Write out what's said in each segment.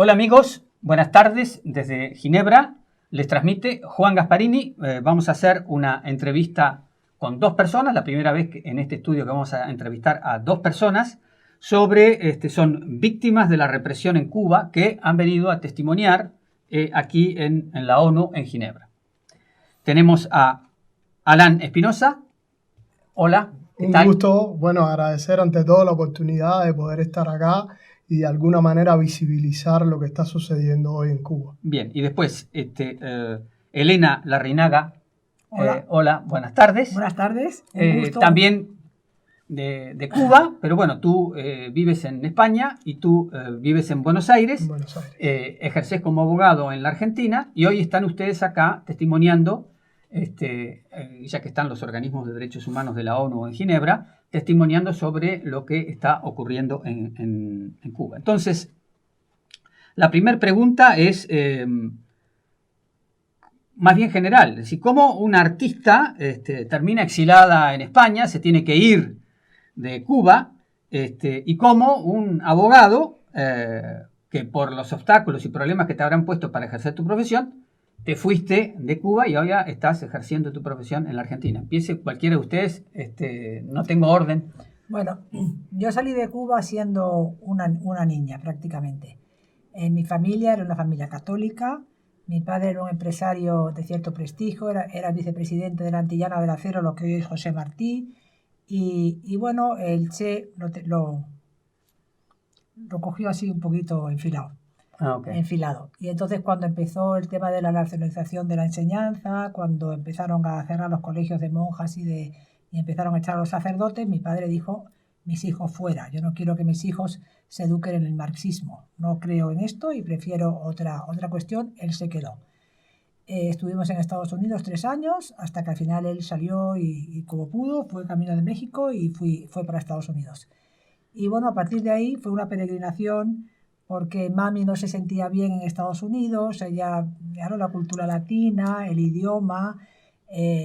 Hola amigos, buenas tardes desde Ginebra. Les transmite Juan Gasparini. Vamos a hacer una entrevista con dos personas, la primera vez en este estudio que vamos a entrevistar a dos personas son víctimas de la represión en Cuba que han venido a testimoniar aquí en la ONU en Ginebra. Tenemos a Alan Espinosa. Hola, ¿qué tal? Un gusto, bueno, agradecer ante todo la oportunidad de poder estar acá y de alguna manera visibilizar lo que está sucediendo hoy en Cuba. Bien, y después Elena Larrinaga. Hola. Hola, buenas tardes. Buenas tardes. Un gusto. También de Cuba, pero bueno, tú vives en España y tú vives en Buenos Aires. En Buenos Aires. Ejercés como abogado en la Argentina y hoy están ustedes acá testimoniando, ya que están los organismos de derechos humanos de la ONU en Ginebra, testimoniando sobre lo que está ocurriendo en Cuba. Entonces, la primera pregunta es más bien general, es decir, cómo una artista termina exilada en España, se tiene que ir de Cuba, y cómo un abogado que por los obstáculos y problemas que te habrán puesto para ejercer tu profesión, te fuiste de Cuba y ahora estás ejerciendo tu profesión en la Argentina. Empiece cualquiera de ustedes, no tengo orden. Bueno, yo salí de Cuba siendo una niña prácticamente. Mi familia era una familia católica. Mi padre era un empresario de cierto prestigio, era vicepresidente de la Antillana del Acero, lo que hoy es José Martí. Y bueno, el Che lo cogió así un poquito enfilado. Okay. Enfilado. Y entonces cuando empezó el tema de la nacionalización de la enseñanza, cuando empezaron a cerrar los colegios de monjas y empezaron a echar a los sacerdotes, mi padre dijo, mis hijos fuera, yo no quiero que mis hijos se eduquen en el marxismo, no creo en esto y prefiero otra cuestión. Él se quedó. Estuvimos en Estados Unidos 3 años, hasta que al final él salió y como pudo, fue camino de México y fue para Estados Unidos. Y bueno, a partir de ahí fue una peregrinación, porque mami no se sentía bien en Estados Unidos, ella, claro, la cultura latina, el idioma,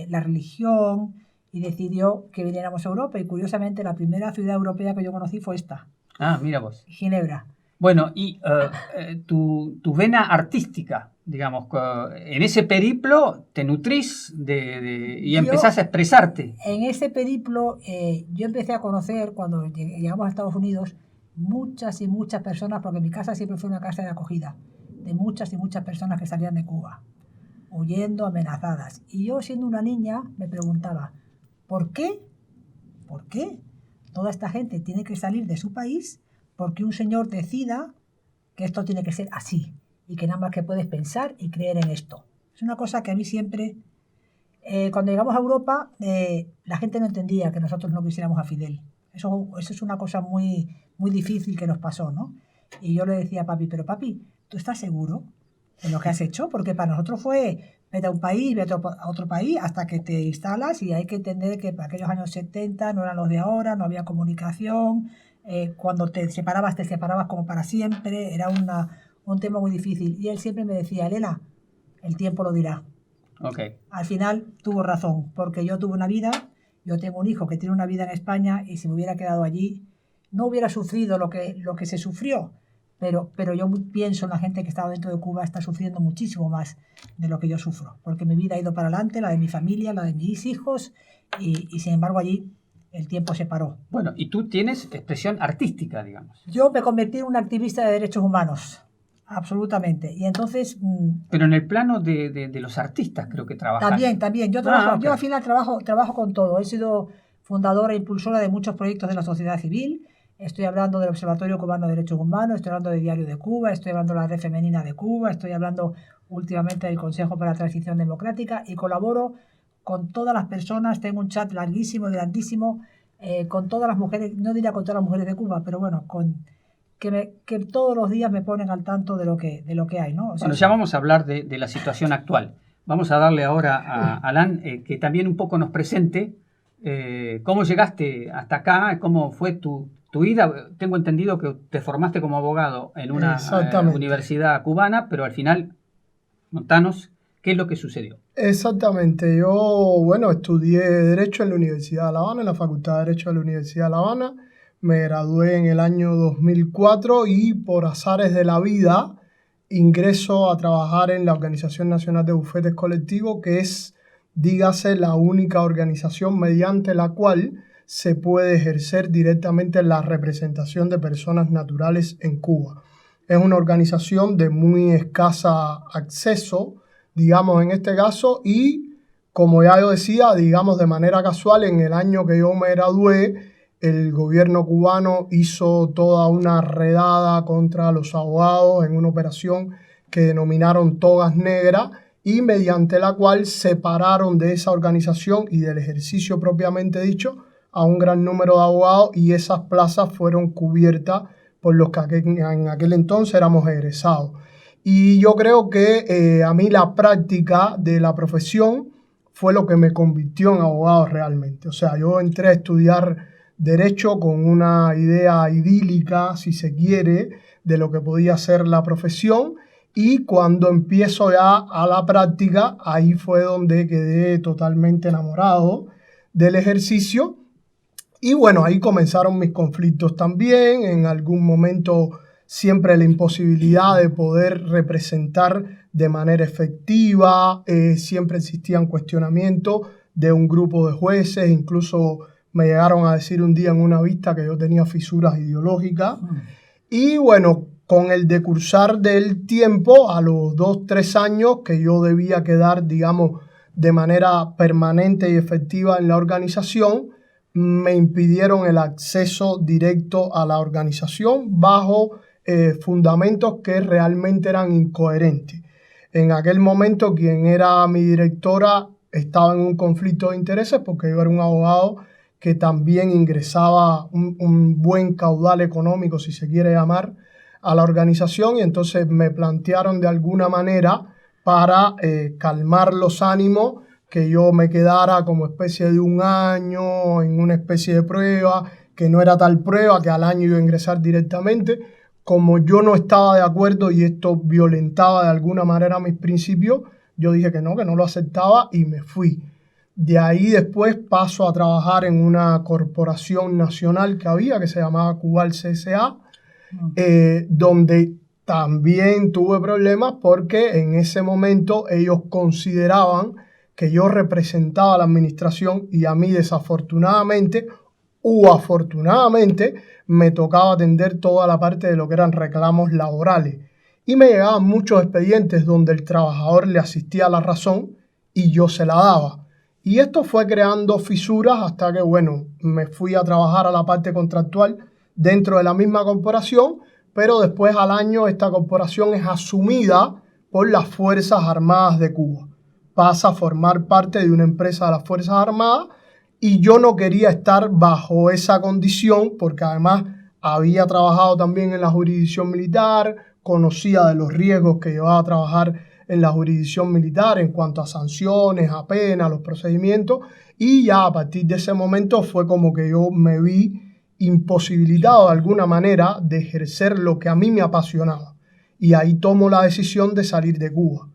la religión, y decidió que viniéramos a Europa. Y curiosamente la primera ciudad europea que yo conocí fue esta. Ah, mira vos. Ginebra. Bueno, y tu vena artística, digamos, en ese periplo te nutrís y empezás a expresarte. En ese periplo yo empecé a conocer, cuando llegamos a Estados Unidos, muchas y muchas personas, porque mi casa siempre fue una casa de acogida, de muchas y muchas personas que salían de Cuba, huyendo, amenazadas. Y yo, siendo una niña, me preguntaba, ¿por qué? ¿Por qué toda esta gente tiene que salir de su país porque un señor decida que esto tiene que ser así y que nada más que puedes pensar y creer en esto? Es una cosa que a mí siempre, cuando llegamos a Europa, la gente no entendía que nosotros no quisiéramos a Fidel. Eso es una cosa muy, muy difícil que nos pasó, ¿no? Y yo le decía a papi, pero papi, ¿tú estás seguro de lo que has hecho? Porque para nosotros fue, vete a un país, vete a otro país, hasta que te instalas, y hay que entender que para aquellos años 70 no eran los de ahora, no había comunicación, cuando te separabas como para siempre, era un tema muy difícil. Y él siempre me decía, Elena, el tiempo lo dirá. Okay. Al final tuvo razón, porque yo tuve una vida, yo tengo un hijo que tiene una vida en España, y si me hubiera quedado allí, no hubiera sufrido lo que se sufrió, pero yo pienso en la gente que estaba dentro de Cuba, está sufriendo muchísimo más de lo que yo sufro, porque mi vida ha ido para adelante, la de mi familia, la de mis hijos, y sin embargo allí el tiempo se paró. Bueno, y tú tienes expresión artística, digamos. Yo me convertí en una activista de derechos humanos, absolutamente, y entonces... Pero en el plano de los artistas creo que trabajas. También, yo al final trabajo con todo, he sido fundadora e impulsora de muchos proyectos de la sociedad civil. Estoy hablando del Observatorio Cubano de Derechos Humanos, estoy hablando del Diario de Cuba, estoy hablando de la Red Femenina de Cuba, estoy hablando últimamente del Consejo para la Transición Democrática, y colaboro con todas las personas. Tengo un chat larguísimo, grandísimo, con todas las mujeres, no diría con todas las mujeres de Cuba, pero bueno, que todos los días me ponen al tanto de lo que hay, ¿no? O sea, bueno, ya vamos a hablar de la situación actual. Vamos a darle ahora a Alan que también un poco nos presente cómo llegaste hasta acá, cómo fue tu vida. Tengo entendido que te formaste como abogado en una universidad cubana, pero al final, contanos qué es lo que sucedió. Exactamente. Yo, bueno, estudié Derecho en la Universidad de La Habana, en la Facultad de Derecho de la Universidad de La Habana. Me gradué en el año 2004 y por azares de la vida ingreso a trabajar en la Organización Nacional de Bufetes Colectivos, que es, dígase, la única organización mediante la cual se puede ejercer directamente la representación de personas naturales en Cuba. Es una organización de muy escasa acceso, digamos en este caso, y como ya yo decía, digamos de manera casual, en el año que yo me gradué, el gobierno cubano hizo toda una redada contra los abogados en una operación que denominaron Togas Negras y mediante la cual separaron de esa organización y del ejercicio propiamente dicho a un gran número de abogados, y esas plazas fueron cubiertas por los que en aquel entonces éramos egresados. Y yo creo que a mí la práctica de la profesión fue lo que me convirtió en abogado realmente. O sea, yo entré a estudiar Derecho con una idea idílica, si se quiere, de lo que podía ser la profesión, y cuando empiezo ya a la práctica, ahí fue donde quedé totalmente enamorado del ejercicio. Y bueno, ahí comenzaron mis conflictos también. En algún momento siempre la imposibilidad de poder representar de manera efectiva, siempre existían cuestionamientos de un grupo de jueces, incluso me llegaron a decir un día en una vista que yo tenía fisuras ideológicas. Y bueno, con el decursar del tiempo, a los 2-3 años que yo debía quedar, digamos, de manera permanente y efectiva en la organización, me impidieron el acceso directo a la organización bajo fundamentos que realmente eran incoherentes. En aquel momento, quien era mi directora estaba en un conflicto de intereses porque yo era un abogado que también ingresaba un buen caudal económico, si se quiere llamar, a la organización, y entonces me plantearon de alguna manera para calmar los ánimos que yo me quedara como especie de un año en una especie de prueba, que no era tal prueba, que al año iba a ingresar directamente. Como yo no estaba de acuerdo y esto violentaba de alguna manera mis principios, yo dije que no lo aceptaba y me fui. De ahí después paso a trabajar en una corporación nacional que había, que se llamaba Cubal CSA, donde también tuve problemas porque en ese momento ellos consideraban que yo representaba a la administración y a mí desafortunadamente o afortunadamente me tocaba atender toda la parte de lo que eran reclamos laborales. Y me llegaban muchos expedientes donde el trabajador le asistía a la razón y yo se la daba. Y esto fue creando fisuras hasta que, bueno, me fui a trabajar a la parte contractual dentro de la misma corporación, pero después al año esta corporación es asumida por las Fuerzas Armadas de Cuba. Pasa a formar parte de una empresa de las Fuerzas Armadas y yo no quería estar bajo esa condición porque además había trabajado también en la jurisdicción militar, conocía de los riesgos que llevaba a trabajar en la jurisdicción militar en cuanto a sanciones, a penas, los procedimientos, y ya a partir de ese momento fue como que yo me vi imposibilitado de alguna manera de ejercer lo que a mí me apasionaba. Y ahí tomo la decisión de salir de Cuba.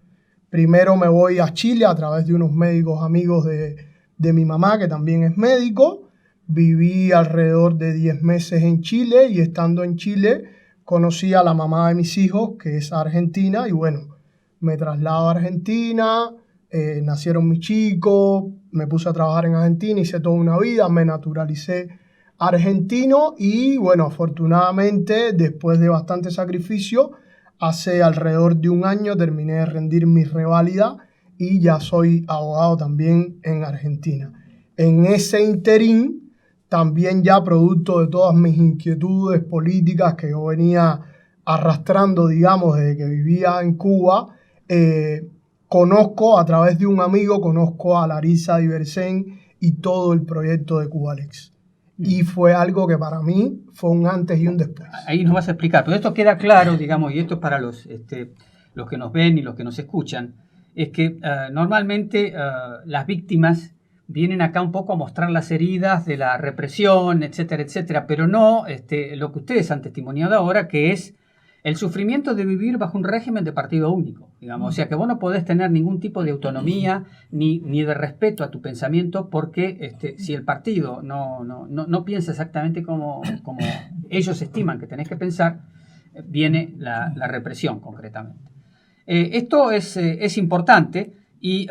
Primero me voy a Chile a través de unos médicos amigos de mi mamá, que también es médico. Viví alrededor de 10 meses en Chile y estando en Chile conocí a la mamá de mis hijos, que es argentina, y bueno, me traslado a Argentina, nacieron mis chicos, me puse a trabajar en Argentina, hice toda una vida, me naturalicé argentino y bueno, afortunadamente después de bastante sacrificio, hace alrededor de un año terminé de rendir mi reválida y ya soy abogado también en Argentina. En ese interín, también ya producto de todas mis inquietudes políticas que yo venía arrastrando, digamos, desde que vivía en Cuba, conozco a través de un amigo, conozco a Larisa Diversen y todo el proyecto de Cubalex. Y fue algo que para mí fue un antes y un después. Ahí nos vas a explicar, pero esto queda claro, digamos, y esto es para los que nos ven y los que nos escuchan, es que normalmente las víctimas vienen acá un poco a mostrar las heridas de la represión, etcétera, etcétera, pero no lo que ustedes han testimoniado ahora, que es el sufrimiento de vivir bajo un régimen de partido único, digamos. O sea, que vos no podés tener ningún tipo de autonomía ni de respeto a tu pensamiento porque si el partido no piensa exactamente como ellos estiman que tenés que pensar, viene la represión concretamente. Esto es importante y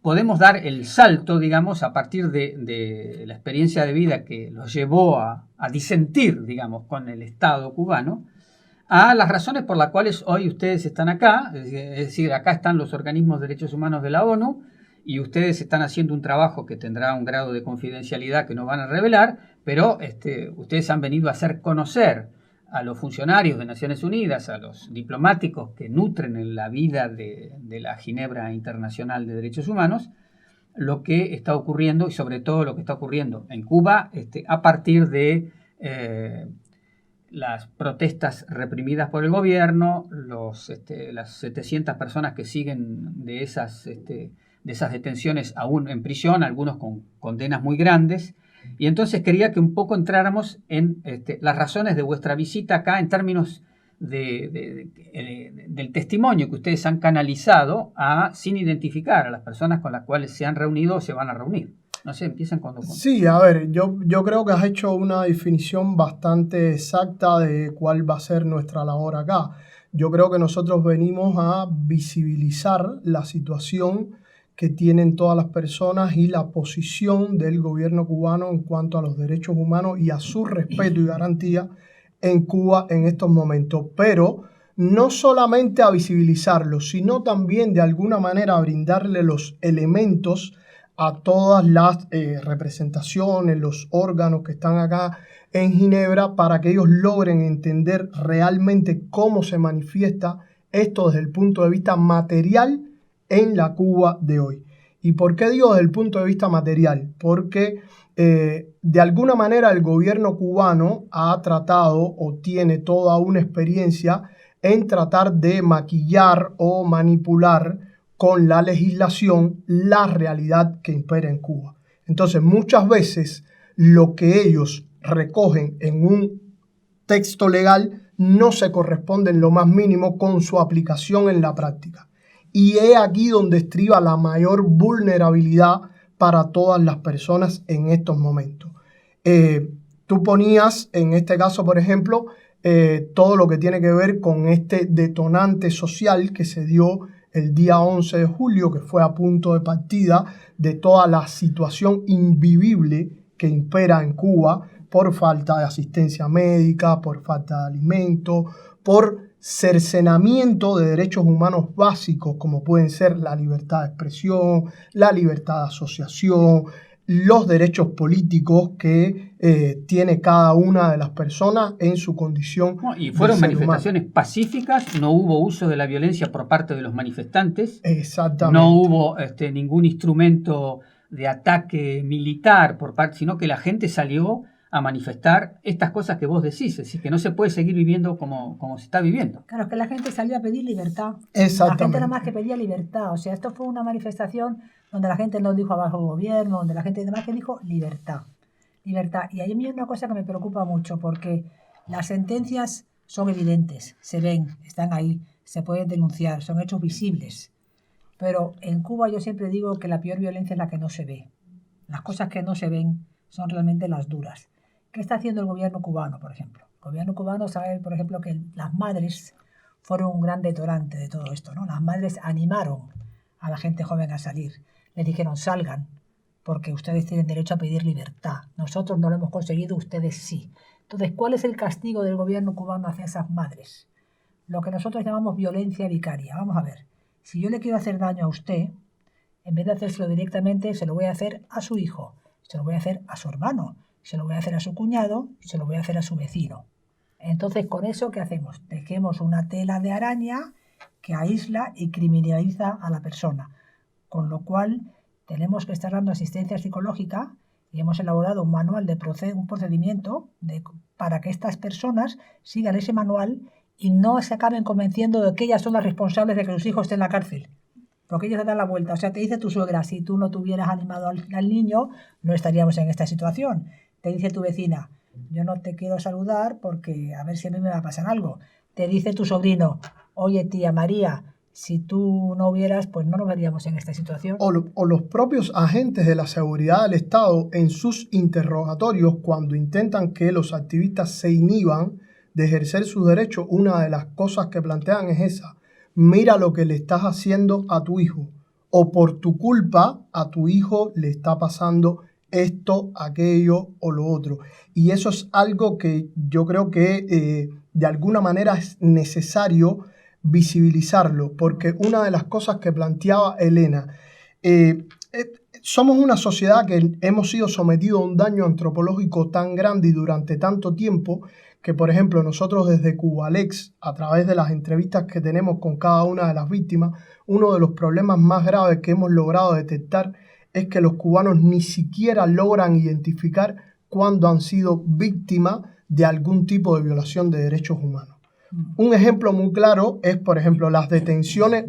podemos dar el salto, digamos, a partir de la experiencia de vida que los llevó a disentir, digamos, con el Estado cubano, a las razones por las cuales hoy ustedes están acá, es decir, acá están los organismos de derechos humanos de la ONU y ustedes están haciendo un trabajo que tendrá un grado de confidencialidad que no van a revelar, pero ustedes han venido a hacer conocer a los funcionarios de Naciones Unidas, a los diplomáticos que nutren en la vida de la Ginebra Internacional de Derechos Humanos, lo que está ocurriendo y sobre todo lo que está ocurriendo en Cuba a partir de las protestas reprimidas por el gobierno, las 700 personas que siguen de esas detenciones aún en prisión, algunos con condenas muy grandes. Y entonces quería que un poco entráramos en las razones de vuestra visita acá en términos del testimonio que ustedes han canalizado sin identificar a las personas con las cuales se han reunido o se van a reunir. No sé, empiezan cuando... Sí, a ver, yo creo que has hecho una definición bastante exacta de cuál va a ser nuestra labor acá. Yo creo que nosotros venimos a visibilizar la situación que tienen todas las personas y la posición del gobierno cubano en cuanto a los derechos humanos y a su respeto y garantía en Cuba en estos momentos. Pero no solamente a visibilizarlo, sino también de alguna manera a brindarle los elementos a todas las representaciones, los órganos que están acá en Ginebra para que ellos logren entender realmente cómo se manifiesta esto desde el punto de vista material en la Cuba de hoy. ¿Y por qué digo desde el punto de vista material? Porque de alguna manera el gobierno cubano ha tratado o tiene toda una experiencia en tratar de maquillar o manipular con la legislación la realidad que impera en Cuba. Entonces, muchas veces lo que ellos recogen en un texto legal no se corresponde en lo más mínimo con su aplicación en la práctica. Y es aquí donde estriba la mayor vulnerabilidad para todas las personas en estos momentos. Tú ponías, en este caso, por ejemplo, todo lo que tiene que ver con este detonante social que se dio el día 11 de julio, que fue a punto de partida de toda la situación invivible que impera en Cuba por falta de asistencia médica, por falta de alimentos, por cercenamiento de derechos humanos básicos como pueden ser la libertad de expresión, la libertad de asociación, los derechos políticos que tiene cada una de las personas en su condición. Y fueron manifestaciones pacíficas, no hubo uso de la violencia por parte de los manifestantes. Exactamente. No hubo ningún instrumento de ataque militar por parte, sino que la gente salió a manifestar estas cosas que vos decís, es decir, que no se puede seguir viviendo como se está viviendo. Claro, es que la gente salió a pedir libertad. Exactamente. La gente nada más que pedía libertad. O sea, esto fue una manifestación donde la gente no dijo abajo el gobierno, donde la gente nada más que dijo libertad. Libertad. Y a mí hay una cosa que me preocupa mucho, porque las sentencias son evidentes, se ven, están ahí, se pueden denunciar, son hechos visibles. Pero en Cuba yo siempre digo que la peor violencia es la que no se ve. Las cosas que no se ven son realmente las duras. ¿Qué está haciendo el gobierno cubano, por ejemplo? El gobierno cubano sabe, por ejemplo, que las madres fueron un gran detonante de todo esto, ¿no? Las madres animaron a la gente joven a salir. Les dijeron, salgan, porque ustedes tienen derecho a pedir libertad. Nosotros no lo hemos conseguido, ustedes sí. Entonces, ¿cuál es el castigo del gobierno cubano hacia esas madres? Lo que nosotros llamamos violencia vicaria. Vamos a ver, si yo le quiero hacer daño a usted, en vez de hacérselo directamente, se lo voy a hacer a su hijo, se lo voy a hacer a su hermano, se lo voy a hacer a su cuñado, se lo voy a hacer a su vecino. Entonces, con eso, ¿qué hacemos? Tejemos una tela de araña que aísla y criminaliza a la persona. Con lo cual, tenemos que estar dando asistencia psicológica y hemos elaborado un manual de un procedimiento para que estas personas sigan ese manual y no se acaben convenciendo de que ellas son las responsables de que sus hijos estén en la cárcel. Porque ellos se dan la vuelta. O sea, te dice tu suegra, si tú no te hubieras animado al niño, no estaríamos en esta situación. Te dice tu vecina, yo no te quiero saludar porque a ver si a mí me va a pasar algo. Te dice tu sobrino, oye tía María, si tú no hubieras, pues no nos veríamos en esta situación. O los propios agentes de la seguridad del Estado en sus interrogatorios, cuando intentan que los activistas se inhiban de ejercer sus derechos, una de las cosas que plantean es esa. mira lo que le estás haciendo a tu hijo, o por tu culpa a tu hijo le está pasando esto, aquello o lo otro. Y eso es algo que yo creo que de alguna manera es necesario visibilizarlo, porque una de las cosas que planteaba Elena, somos una sociedad que hemos sido sometidos a un daño antropológico tan grande y durante tanto tiempo que, por ejemplo, nosotros desde Cubalex, a través de las entrevistas que tenemos con cada una de las víctimas, uno de los problemas más graves que hemos logrado detectar es que los cubanos ni siquiera logran identificar cuándo han sido víctimas de algún tipo de violación de derechos humanos. Un ejemplo muy claro es, por ejemplo, las detenciones,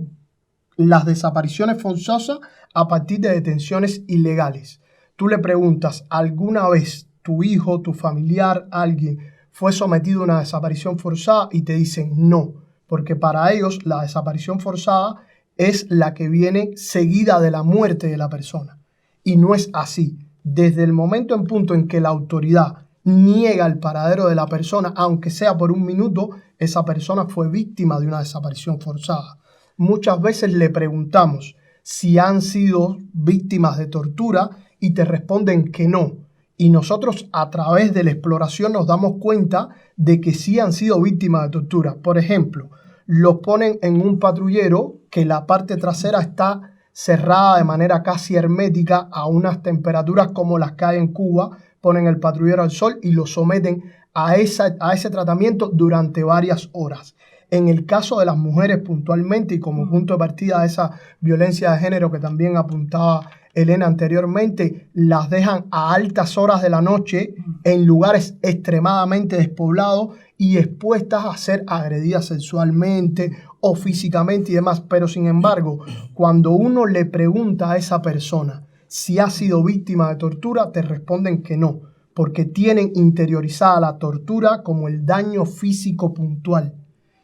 las desapariciones forzosas a partir de detenciones ilegales. Tú le preguntas, ¿alguna vez tu hijo, tu familiar, alguien fue sometido a una desaparición forzada? Y te dicen no, porque para ellos la desaparición forzada es la que viene seguida de la muerte de la persona. Y no es así. Desde el momento en punto en que la autoridad niega el paradero de la persona, aunque sea por un minuto, esa persona fue víctima de una desaparición forzada. Muchas veces le preguntamos si han sido víctimas de tortura y te responden que no. Y nosotros a través de la exploración nos damos cuenta de que sí han sido víctimas de tortura. Por ejemplo, los ponen en un patrullero que la parte trasera está cerrada de manera casi hermética a unas temperaturas como las que hay en Cuba, ponen el patrullero al sol y lo someten a ese tratamiento durante varias horas. En el caso de las mujeres puntualmente y como punto de partida de esa violencia de género que también apuntaba Elena anteriormente, las dejan a altas horas de la noche en lugares extremadamente despoblados y expuestas a ser agredidas sexualmente o físicamente y demás. Pero sin embargo, cuando uno le pregunta a esa persona si ha sido víctima de tortura, te responden que no, porque tienen interiorizada la tortura como el daño físico puntual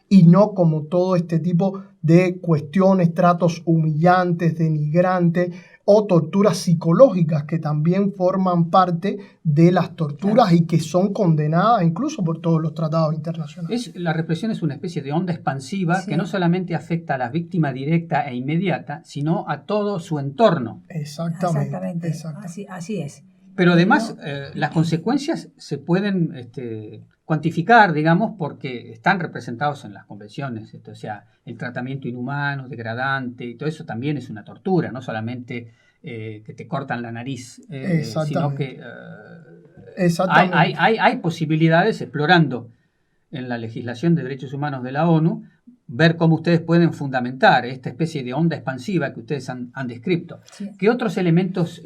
y no como todo este tipo de cuestiones, tratos humillantes, denigrantes o torturas psicológicas que también forman parte de las torturas y que son condenadas incluso por todos los tratados internacionales. La represión es una especie de onda expansiva que no solamente afecta a la víctima directa e inmediata, sino a todo su entorno. Exactamente. Así es. Pero además las consecuencias se pueden cuantificar, digamos, porque están representados en las convenciones. O sea, el tratamiento inhumano, degradante, y todo eso también es una tortura, no solamente que te cortan la nariz, sino que hay posibilidades, explorando en la legislación de derechos humanos de la ONU, ver cómo ustedes pueden fundamentar esta especie de onda expansiva que ustedes han descrito. Sí. ¿Qué otros elementos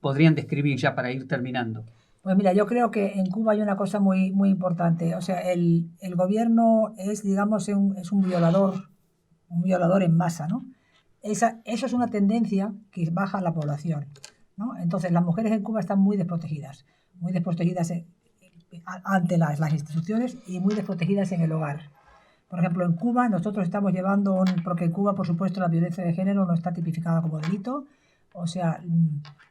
podrían describir ya para ir terminando? Pues mira, yo creo que en Cuba hay una cosa muy, muy importante. O sea, el gobierno es, digamos, es un violador en masa, ¿no? Eso es una tendencia que baja la población, ¿no? Entonces, las mujeres en Cuba están muy desprotegidas ante las instituciones y muy desprotegidas en el hogar. Por ejemplo, en Cuba nosotros estamos llevando, porque en Cuba, por supuesto, la violencia de género no está tipificada como delito, o sea,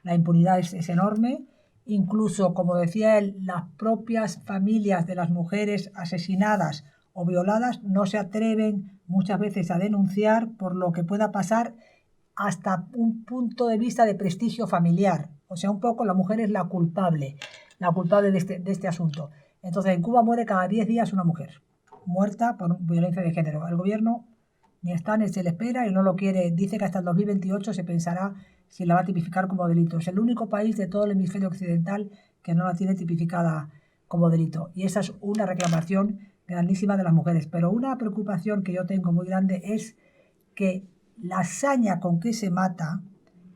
la impunidad es enorme. Incluso, como decía él, las propias familias de las mujeres asesinadas o violadas no se atreven muchas veces a denunciar por lo que pueda pasar hasta un punto de vista de prestigio familiar. O sea, un poco la mujer es la culpable de este asunto. Entonces, en Cuba muere cada 10 días una mujer muerta por violencia de género. El gobierno ni está ni se le espera y no lo quiere. Dice que hasta el 2028 se pensará si la va a tipificar como delito. Es el único país de todo el hemisferio occidental que no la tiene tipificada como delito. Y esa es una reclamación grandísima de las mujeres. Pero una preocupación que yo tengo muy grande es que la hazaña con que se mata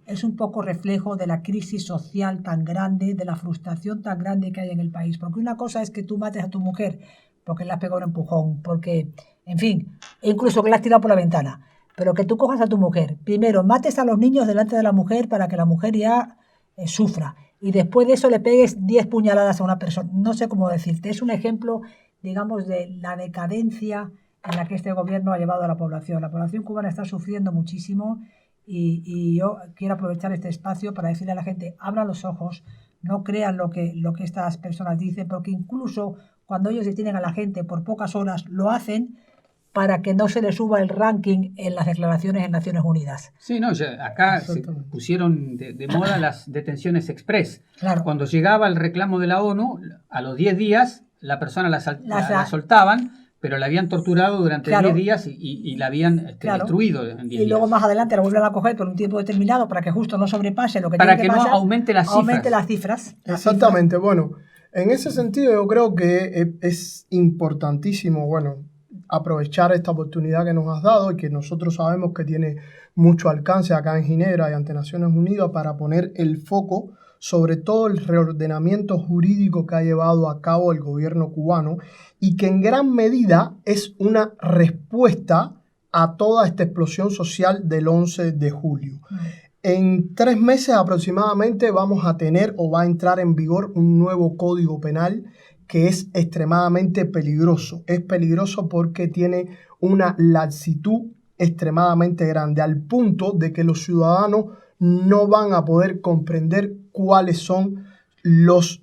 es un poco reflejo de la crisis social tan grande, de la frustración tan grande que hay en el país. Porque una cosa es que tú mates a tu mujer porque le has pegado un empujón, porque, en fin, incluso que la has tirado por la ventana. Pero que tú cojas a tu mujer, primero mates a los niños delante de la mujer para que la mujer ya sufra. Y después de eso le pegues 10 puñaladas a una persona. No sé cómo decirte. Es un ejemplo, digamos, de la decadencia en la que este gobierno ha llevado a la población. La población cubana está sufriendo muchísimo y yo quiero aprovechar este espacio para decirle a la gente, abran los ojos, no crean lo que estas personas dicen, porque incluso cuando ellos detienen a la gente por pocas horas, lo hacen para que no se le suba el ranking en las declaraciones en Naciones Unidas. Sí, no, acá se pusieron de moda las detenciones express. Claro. Cuando llegaba el reclamo de la ONU, a los 10 días la persona la soltaban, pero la habían torturado durante 10 días y la habían destruido en 10 días. Y luego más adelante la vuelven a coger por un tiempo determinado para que justo no sobrepase lo que tiene que pasar. Para que no aumente las cifras. Exactamente. Bueno, en ese sentido yo creo que es importantísimo, aprovechar esta oportunidad que nos has dado y que nosotros sabemos que tiene mucho alcance acá en Ginebra y ante Naciones Unidas para poner el foco sobre todo el reordenamiento jurídico que ha llevado a cabo el gobierno cubano y que en gran medida es una respuesta a toda esta explosión social del 11 de julio. En 3 meses aproximadamente vamos a tener o va a entrar en vigor un nuevo código penal que es extremadamente peligroso. Es peligroso porque tiene una laxitud extremadamente grande, al punto de que los ciudadanos no van a poder comprender cuáles son los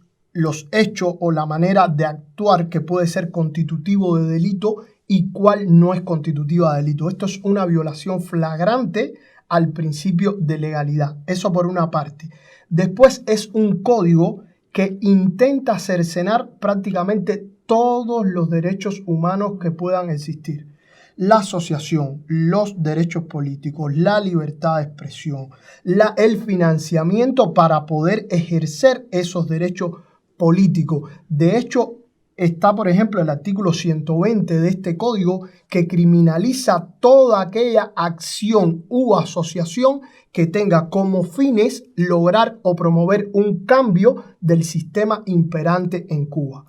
hechos o la manera de actuar que puede ser constitutivo de delito y cuál no es constitutiva de delito. Esto es una violación flagrante al principio de legalidad. Eso por una parte. Después es un código que intenta cercenar prácticamente todos los derechos humanos que puedan existir. La asociación, los derechos políticos, la libertad de expresión, el financiamiento para poder ejercer esos derechos políticos. De hecho, está, por ejemplo, el artículo 120 de este código que criminaliza toda aquella acción u asociación que tenga como fines lograr o promover un cambio del sistema imperante en Cuba.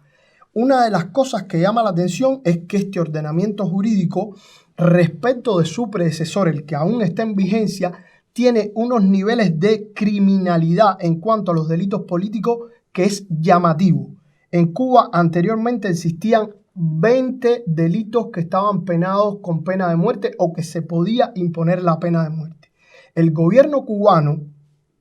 Una de las cosas que llama la atención es que este ordenamiento jurídico, respecto de su predecesor, el que aún está en vigencia, tiene unos niveles de criminalidad en cuanto a los delitos políticos que es llamativo. En Cuba anteriormente existían 20 delitos que estaban penados con pena de muerte o que se podía imponer la pena de muerte. El gobierno cubano,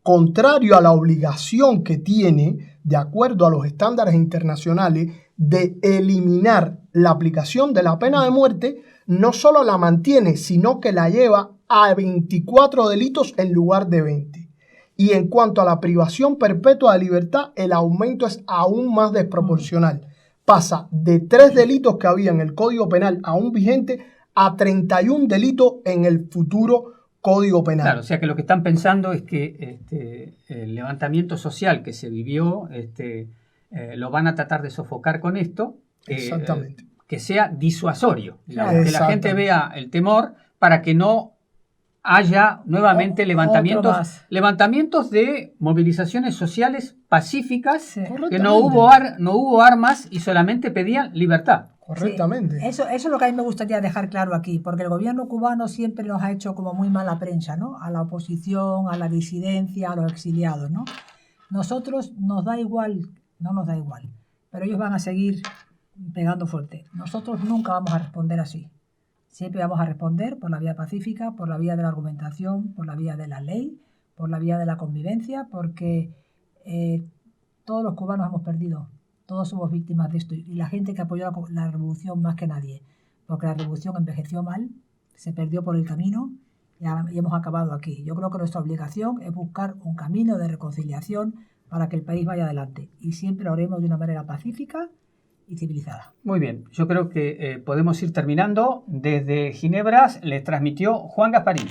contrario a la obligación que tiene, de acuerdo a los estándares internacionales, de eliminar la aplicación de la pena de muerte, no solo la mantiene, sino que la lleva a 24 delitos en lugar de 20. Y en cuanto a la privación perpetua de libertad, el aumento es aún más desproporcional. Pasa de 3 delitos que había en el Código Penal aún vigente a 31 delitos en el futuro Código Penal. Claro, o sea que lo que están pensando es que el levantamiento social que se vivió lo van a tratar de sofocar con esto. Exactamente. Que sea disuasorio, digamos, que la gente vea el temor para que no haya nuevamente levantamientos de movilizaciones sociales pacíficas, que no hubo armas y solamente pedían libertad. Correctamente. Sí, eso es lo que a mí me gustaría dejar claro aquí, porque el gobierno cubano siempre nos ha hecho como muy mala prensa, ¿no? A la oposición, a la disidencia, a los exiliados, ¿no? Nosotros no nos da igual, pero ellos van a seguir pegando fuerte. Nosotros nunca vamos a responder así. Siempre vamos a responder por la vía pacífica, por la vía de la argumentación, por la vía de la ley, por la vía de la convivencia, porque todos los cubanos hemos perdido, todos somos víctimas de esto. Y la gente que apoyó la revolución más que nadie, porque la revolución envejeció mal, se perdió por el camino y hemos acabado aquí. Yo creo que nuestra obligación es buscar un camino de reconciliación para que el país vaya adelante. Y siempre lo haremos de una manera pacífica y civilizada. Muy bien, yo creo que podemos ir terminando. Desde Ginebra les transmitió Juan Gasparini.